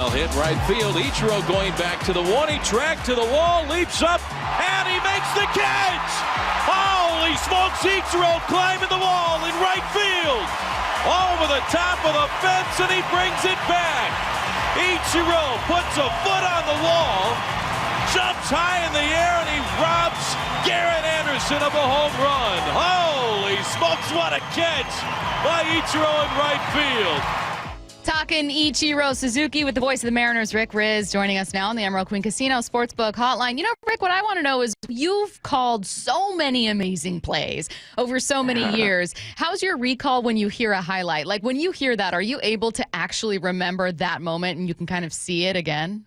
Foul hit right field. Ichiro going back to the one. He tracked to the wall, leaps up, and he makes the catch. Holy smokes, Ichiro climbing the wall in right field. Over the top of the fence, and he brings it back. Ichiro puts a foot on the wall, jumps high in the air, and he robs Garrett Anderson of a home run. Holy smokes, what a catch by Ichiro in right field. Talking Ichiro Suzuki with the voice of the Mariners, Rizzs, joining us now on the Emerald Queen Casino Sportsbook Hotline. You know, Rick, what I want to know is you've called so many amazing plays over so many years. How's your recall when you hear a highlight? Like, when you hear that, are you able to actually remember that moment and you can kind of see it again?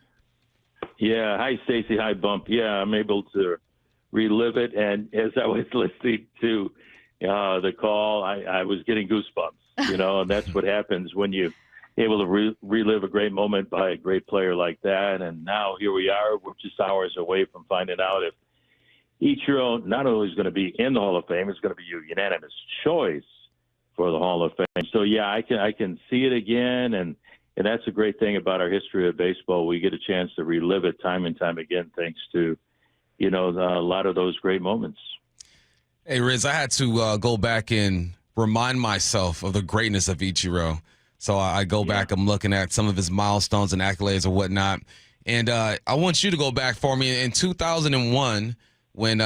Yeah. Hi, Stacy. Hi, Bump. Yeah, I'm able to relive it. And as I was listening to the call, I was getting goosebumps, you know, and that's what happens when you able to relive a great moment by a great player like that. And now here we are. We're just hours away from finding out if Ichiro not only is going to be in the Hall of Fame, it's going to be a unanimous choice for the Hall of Fame. So, yeah, I can see it again. And that's a great thing about our history of baseball. We get a chance to relive it time and time again, thanks to, you know, a lot of those great moments. Hey, Rizzs, I had to go back and remind myself of the greatness of Ichiro. So I go back, I'm looking at some of his milestones and accolades and whatnot. And I want you to go back for me. In 2001, when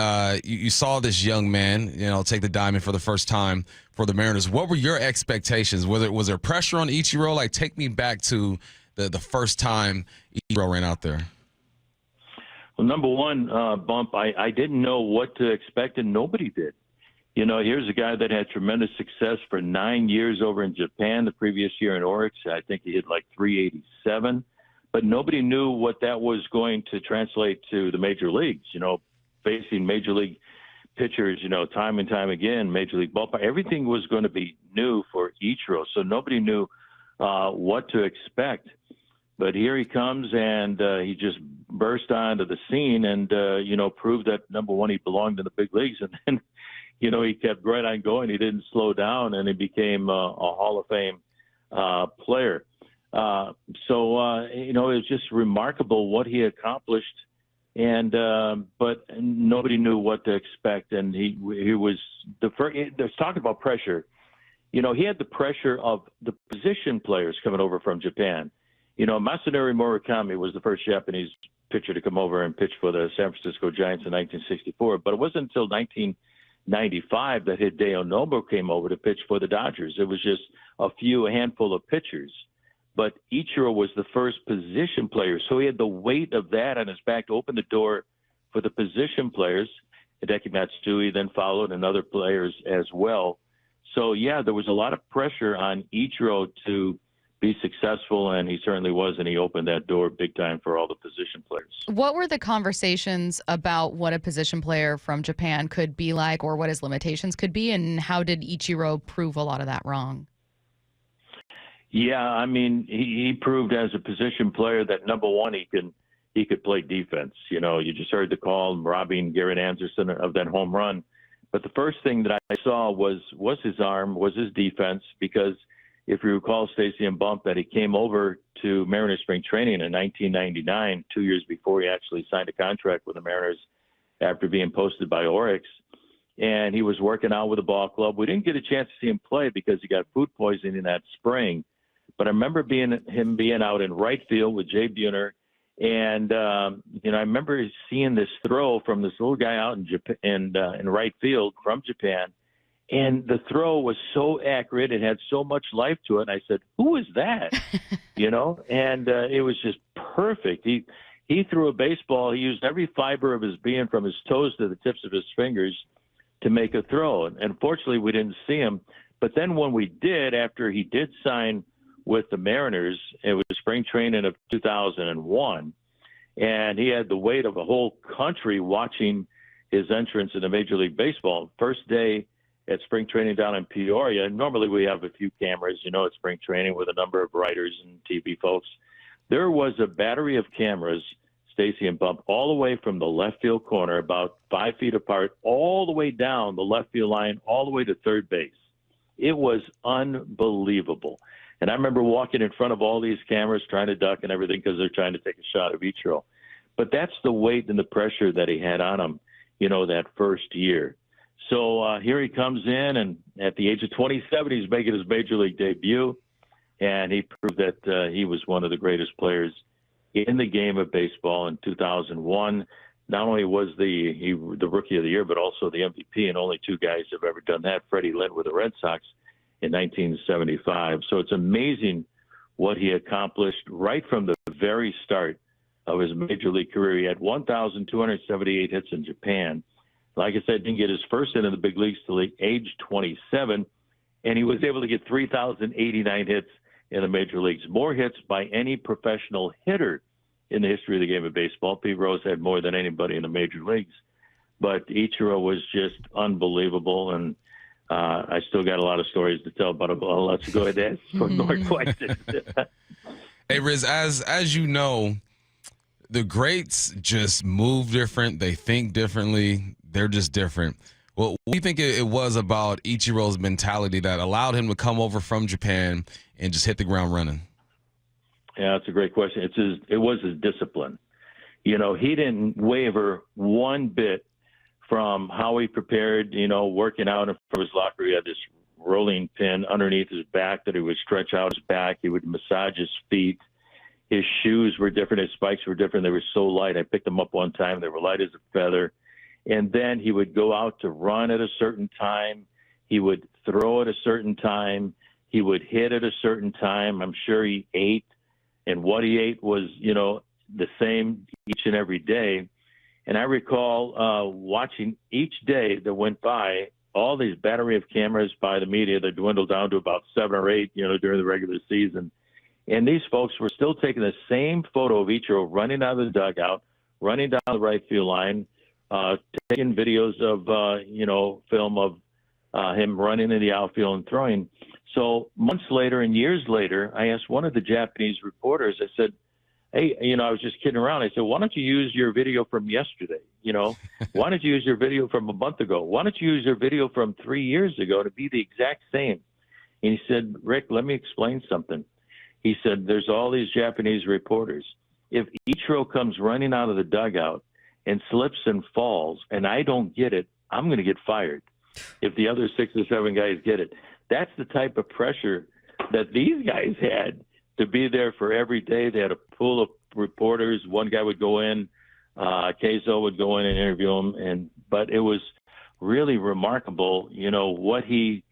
you saw this young man, you know, take the diamond for the first time for the Mariners, what were your expectations? Was there pressure on Ichiro? Like, take me back to the first time Ichiro ran out there. Well, number one, Bump, I didn't know what to expect, and nobody did. You know, here's a guy that had tremendous success for 9 years over in Japan the previous year in Oryx. I think he hit like 387. But nobody knew what that was going to translate to the major leagues, you know, facing major league pitchers, you know, time and time again, major league ballpark. Everything was going to be new for Ichiro, so nobody knew what to expect. But here he comes, and he just burst onto the scene and, you know, proved that, number one, he belonged in the big leagues. And then, you know, he kept right on going. He didn't slow down, and he became a Hall of Fame player. So, you know, it was just remarkable what he accomplished. And but nobody knew what to expect. And he was the first. There's talking about pressure. You know, he had the pressure of the position players coming over from Japan. You know, Masanori Murakami was the first Japanese pitcher to come over and pitch for the San Francisco Giants in 1964. But it wasn't until 1995 that Hideo Nobu came over to pitch for the Dodgers. It was just a handful of pitchers. But Ichiro was the first position player, so he had the weight of that on his back to open the door for the position players. Hideki Matsui then followed, and other players as well. So, yeah, there was a lot of pressure on Ichiro to be successful, and he certainly was, and he opened that door big time for all the position players. What were the conversations about what a position player from Japan could be like, or what his limitations could be, and how did Ichiro prove a lot of that wrong? Yeah, I mean, he proved as a position player that, number one, he could play defense. You know, you just heard the call, robbing Garrett Anderson of that home run. But the first thing that I saw was his arm, was his defense, because if you recall, Stacy and Bump, that he came over to Mariners spring training in 1999, 2 years before he actually signed a contract with the Mariners after being posted by Oryx. And he was working out with the ball club. We didn't get a chance to see him play because he got food poisoning that spring. But I remember him being out in right field with Jay Buhner. And, you know, I remember seeing this throw from this little guy out in Japan, in right field from Japan. And the throw was so accurate. It had so much life to it. And I said, who is that? You know, and it was just perfect. He threw a baseball. He used every fiber of his being from his toes to the tips of his fingers to make a throw. And fortunately, we didn't see him. But then when we did, after he did sign with the Mariners, it was spring training of 2001. And he had the weight of a whole country watching his entrance into Major League Baseball. First day at spring training down in Peoria. Normally we have a few cameras, you know, at spring training with a number of writers and TV folks. There was a battery of cameras, Stacy and Bump, all the way from the left field corner, about 5 feet apart, all the way down the left field line, all the way to third base. It was unbelievable. And I remember walking in front of all these cameras trying to duck and everything because they're trying to take a shot of Ichiro. But that's the weight and the pressure that he had on him, that first year. So here he comes in, and at the age of 27, he's making his major league debut, and he proved that he was one of the greatest players in the game of baseball in 2001. Not only was the Rookie of the Year, but also the MVP, and only two guys have ever done that, Freddie Lynn with the Red Sox in 1975. So it's amazing what he accomplished right from the very start of his major league career. He had 1,278 hits in Japan. Like I said, didn't get his first hit in the big leagues till age 27, and he was able to get 3,089 hits in the major leagues. More hits by any professional hitter in the history of the game of baseball. Pete Rose had more than anybody in the major leagues. But Ichiro was just unbelievable, and I still got a lot of stories to tell, but let's go ahead and ask for more questions. Hey, Riz, as you know, the greats just move different. They think differently. They're just different. Well, what do you think it was about Ichiro's mentality that allowed him to come over from Japan and just hit the ground running? Yeah, that's a great question. It was his discipline. He didn't waver one bit from how he prepared, working out in front of his locker. He had this rolling pin underneath his back that he would stretch out his back. He would massage his feet. His shoes were different. His spikes were different. They were so light. I picked them up one time. They were light as a feather. And then he would go out to run at a certain time. He would throw at a certain time. He would hit at a certain time. I'm sure he ate. And what he ate was, the same each and every day. And I recall watching each day that went by, all these battery of cameras by the media that dwindled down to about 7 or 8, during the regular season. And these folks were still taking the same photo of Ichiro running out of the dugout, running down the right field line, taking videos of, film of him running in the outfield and throwing. So months later and years later, I asked one of the Japanese reporters, I said, hey, I was just kidding around. I said, why don't you use your video from yesterday? Why don't you use your video from a month ago? Why don't you use your video from 3 years ago to be the exact same? And he said, Rick, let me explain something. He said, there's all these Japanese reporters. If Ichiro comes running out of the dugout and slips and falls and I don't get it, I'm going to get fired. If the other 6 or 7 guys get it. That's the type of pressure that these guys had to be there for every day. They had a pool of reporters. One guy would go in, Keizo would go in and interview him. But it was really remarkable, what he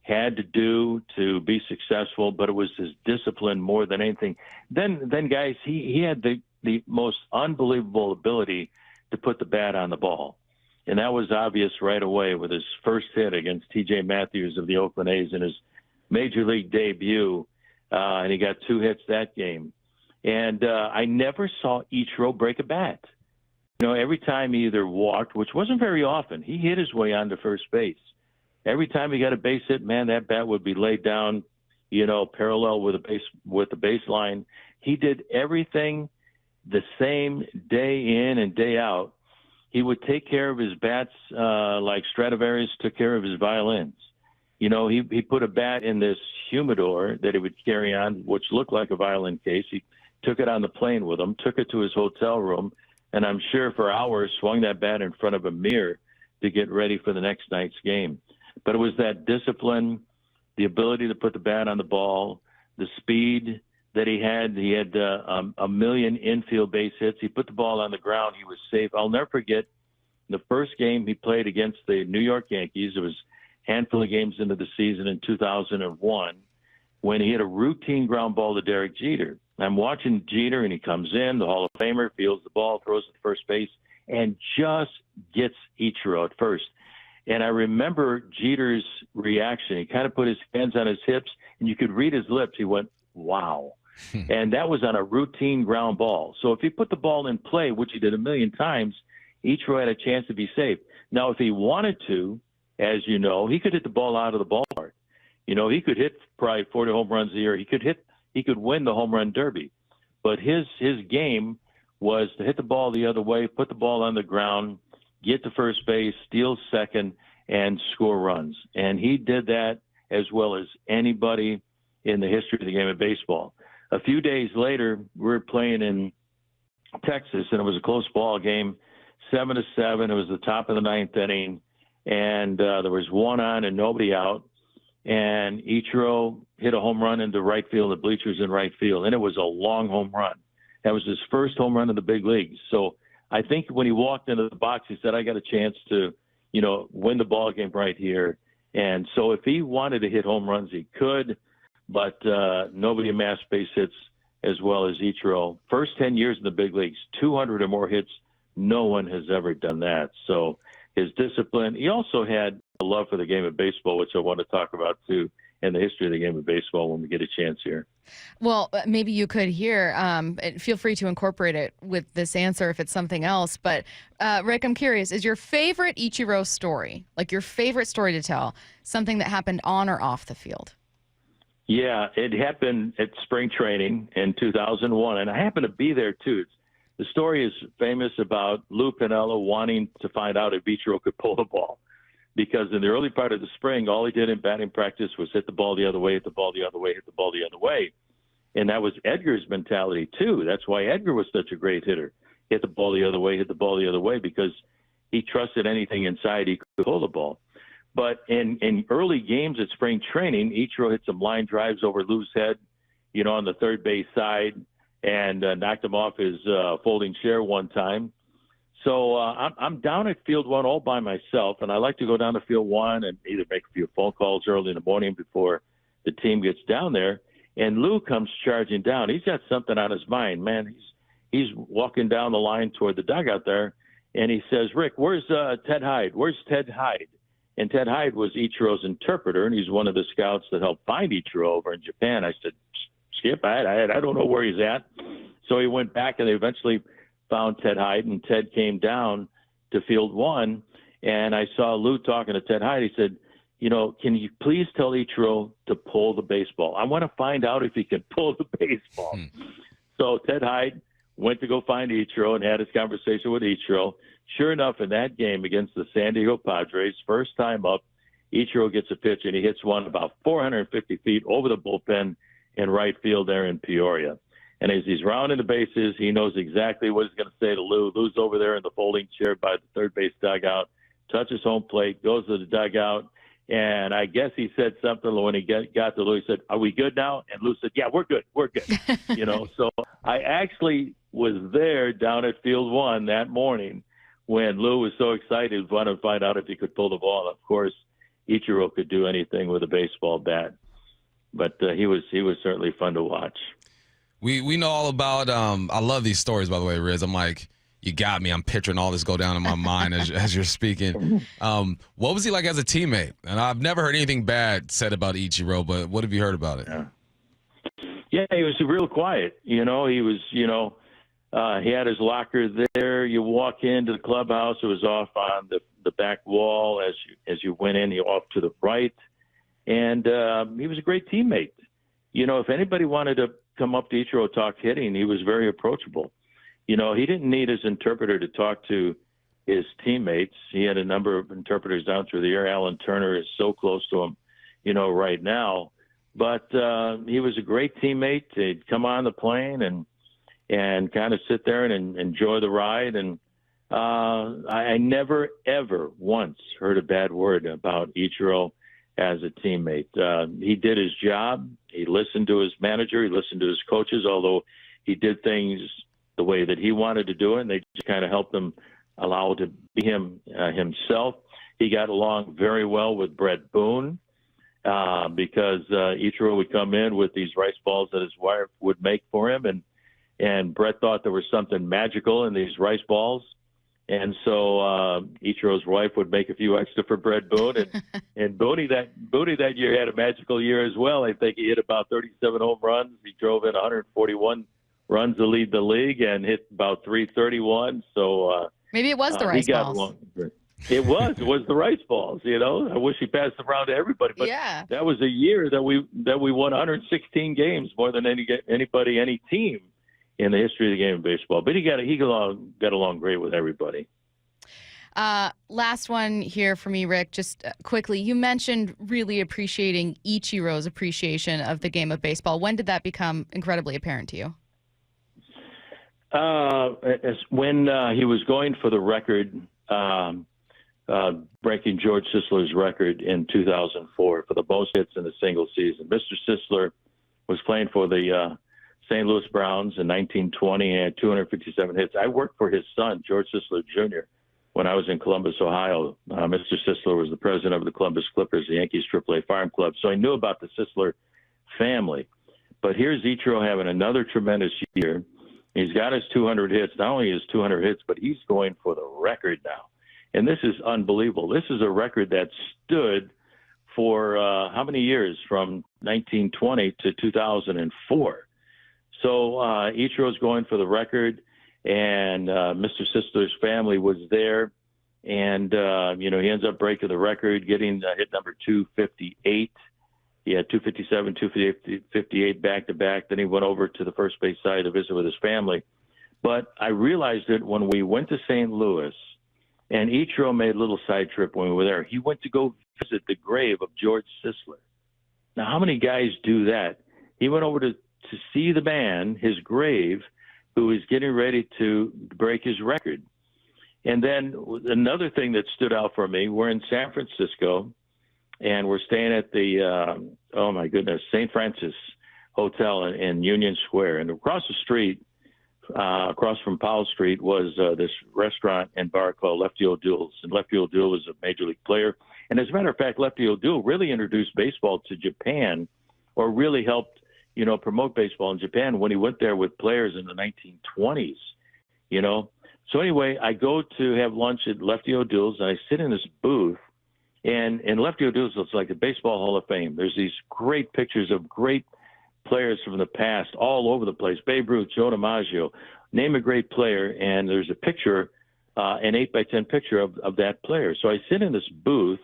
had to do to be successful, but it was his discipline more than anything. Then guys, he had the most unbelievable ability to put the bat on the ball. And that was obvious right away with his first hit against T.J. Matthews of the Oakland A's in his major league debut. And he got 2 hits that game. And I never saw Ichiro break a bat. Every time he either walked, which wasn't very often, he hit his way onto first base. Every time he got a base hit, man, that bat would be laid down, parallel with the baseline. He did everything the same day in and day out. He would take care of his bats like Stradivarius took care of his violins. He put a bat in this humidor that he would carry on, which looked like a violin case. He took it on the plane with him, took it to his hotel room, and I'm sure for hours swung that bat in front of a mirror to get ready for the next night's game. But it was that discipline, the ability to put the bat on the ball, the speed that he had. He had a million infield base hits. He put the ball on the ground. He was safe. I'll never forget the first game he played against the New York Yankees. It was a handful of games into the season in 2001 when he hit a routine ground ball to Derek Jeter. I'm watching Jeter, and he comes in, the Hall of Famer, fields the ball, throws it to first base, and just gets Ichiro at first. And I remember Jeter's reaction. He kind of put his hands on his hips, and you could read his lips. He went, wow. And that was on a routine ground ball. So if he put the ball in play, which he did a million times, Ichiro had a chance to be safe. Now, if he wanted to, as you know, he could hit the ball out of the ballpark. He could hit probably 40 home runs a year. He could win the home run derby. But his game was to hit the ball the other way, put the ball on the ground, get to first base, steal second, and score runs. And he did that as well as anybody in the history of the game of baseball. A few days later, we were playing in Texas, and it was a close ball game, 7-7. It was the top of the ninth inning, and there was one on and nobody out. And Ichiro hit a home run into right field, the bleachers in right field, and it was a long home run. That was his first home run in the big leagues. So I think when he walked into the box, he said, I got a chance to, win the ball game right here. And so if he wanted to hit home runs, he could, but nobody amassed base hits as well as Ichiro. First 10 years in the big leagues, 200 or more hits. No one has ever done that. So his discipline, he also had a love for the game of baseball, which I want to talk about too, and the history of the game of baseball when we get a chance here. Well, maybe you could hear, feel free to incorporate it with this answer if it's something else. But Rick, I'm curious, is your favorite Ichiro story, like your favorite story to tell, something that happened on or off the field? Yeah, it happened at spring training in 2001, and I happened to be there too. The story is famous about Lou Piniella wanting to find out if Ichiro could pull the ball, because in the early part of the spring, all he did in batting practice was hit the ball the other way, hit the ball the other way, hit the ball the other way. And that was Edgar's mentality too. That's why Edgar was such a great hitter. Hit the ball the other way, hit the ball the other way, because he trusted anything inside he could pull the ball. But in early games at spring training, Ichiro hit some line drives over Lou's head, on the third base side, and knocked him off his folding chair one time. So I'm down at field one all by myself, and I like to go down to field one and either make a few phone calls early in the morning before the team gets down there. And Lou comes charging down. He's got something on his mind, man. He's walking down the line toward the dugout there, and he says, Rick, where's Ted Hyde? Where's Ted Hyde? And Ted Hyde was Ichiro's interpreter, and he's one of the scouts that helped find Ichiro over in Japan. I said, Skip, I don't know where he's at. So he went back, and they eventually found Ted Hyde, and Ted came down to field one, and I saw Lou talking to Ted Hyde. He said, can you please tell Ichiro to pull the baseball? I want to find out if he can pull the baseball. So Ted Hyde went to go find Ichiro and had his conversation with Ichiro. Sure enough, in that game against the San Diego Padres, first time up, Ichiro gets a pitch, and he hits one about 450 feet over the bullpen in right field there in Peoria. And as he's rounding the bases, he knows exactly what he's going to say to Lou. Lou's over there in the folding chair by the third base dugout, touches home plate, goes to the dugout, and I guess he said something when he got to Lou. He said, "Are we good now?" And Lou said, "Yeah, we're good. We're good." So I actually was there down at field one that morning when Lou was so excited, wanted to find out if he could pull the ball. Of course, Ichiro could do anything with a baseball bat, but he was certainly fun to watch. We know all about. I love these stories, by the way, Riz. I'm like, you got me. I'm picturing all this go down in my mind as you're speaking. What was he like as a teammate? And I've never heard anything bad said about Ichiro, but what have you heard about it? Yeah, he was real quiet. He was, he had his locker there. You walk into the clubhouse. It was off on the back wall as you went in. He off to the right, and he was a great teammate. If anybody wanted to come up to Ichiro, talk hitting, he was very approachable. He didn't need his interpreter to talk to his teammates. He had a number of interpreters down through the year. Alan Turner is so close to him, right now. But he was a great teammate. He'd come on the plane and kind of sit there and enjoy the ride. And I never, ever once heard a bad word about Ichiro as a teammate. He did his job. He listened to his manager. He listened to his coaches, although he did things the way that he wanted to do it, and they just kind of helped him allow to be himself. He got along very well with Brett Boone because Ichiro would come in with these rice balls that his wife would make for him, and Brett thought there was something magical in these rice balls. And so Ichiro's wife would make a few extra for Brett Boone, and Boone that year had a magical year as well. I think he hit about 37 home runs. He drove in 141 runs to lead the league and hit about 331. So maybe it was the rice balls. It was the rice balls. I wish he passed them around to everybody, but yeah. That was a year that we won 116 games, more than any team in the history of the game of baseball. But he got along great with everybody. Last one here for me, Rick, just quickly. You mentioned really appreciating Ichiro's appreciation of the game of baseball. When did that become incredibly apparent to you? When he was going for the record, breaking George Sisler's record in 2004 for the most hits in a single season. Mr. Sisler was playing for the St. Louis Browns in 1920 and had 257 hits. I worked for his son, George Sisler Jr., when I was in Columbus, Ohio. Mr. Sisler was the president of the Columbus Clippers, the Yankees AAA Farm Club. So I knew about the Sisler family. But here's Ichiro having another tremendous year. He's got his 200 hits, not only his 200 hits, but he's going for the record now. And this is unbelievable. This is a record that stood for how many years? From 1920 to 2004. So Ichiro's going for the record, and Mr. Sisler's family was there. And, he ends up breaking the record, getting hit number 258. He had 257, 258 back-to-back. Then he went over to the first base side to visit with his family. But I realized it when we went to St. Louis, and Ichiro made a little side trip when we were there. He went to go visit the grave of George Sisler. Now, how many guys do that? He went over to see the man, his grave, who is getting ready to break his record. And then another thing that stood out for me, we're in San Francisco, and we're staying at the, St. Francis Hotel in Union Square. And across the street, across from Powell Street, was this restaurant and bar called Lefty O'Doul's. And Lefty O'Doul was a major league player. And as a matter of fact, Lefty O'Doul really introduced baseball to Japan, or really helped, promote baseball in Japan when he went there with players in the 1920s, So anyway, I go to have lunch at Lefty O'Doul's, and I sit in this booth. And in Lefty O'Doul's, it's like the Baseball Hall of Fame. There's these great pictures of great players from the past all over the place. Babe Ruth, Joe DiMaggio, name a great player, and there's a picture, an 8x10 picture of that player. So I sit in this booth,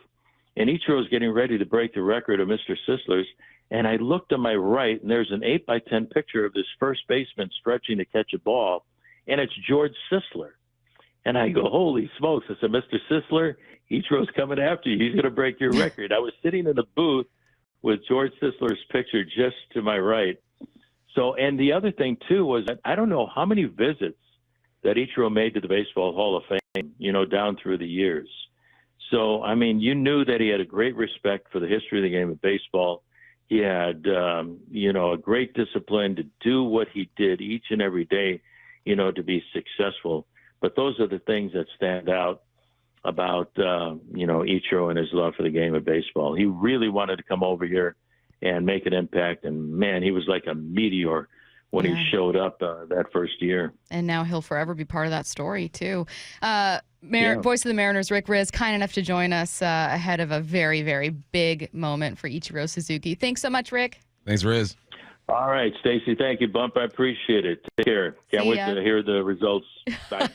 and Ichiro's getting ready to break the record of Mr. Sisler's, and I look to my right, and there's an 8x10 picture of this first baseman stretching to catch a ball, and it's George Sisler. And I go, holy smokes. I said, Mr. Sisler, Ichiro's coming after you. He's going to break your record. I was sitting in the booth with George Sisler's picture just to my right. So, and the other thing, too, was that I don't know how many visits that Ichiro made to the Baseball Hall of Fame, down through the years. So, I mean, you knew that he had a great respect for the history of the game of baseball. He had, a great discipline to do what he did each and every day, to be successful. But those are the things that stand out about, Ichiro and his love for the game of baseball. He really wanted to come over here and make an impact. And, man, he was like a meteor when he showed up that first year. And now he'll forever be part of that story, too. Voice of the Mariners, Rick Rizzs, kind enough to join us ahead of a very, very big moment for Ichiro Suzuki. Thanks so much, Rick. Thanks, Rizzs. All right, Stacy. Thank you, Bump. I appreciate it. Take care. Can't wait to hear the results. Bye.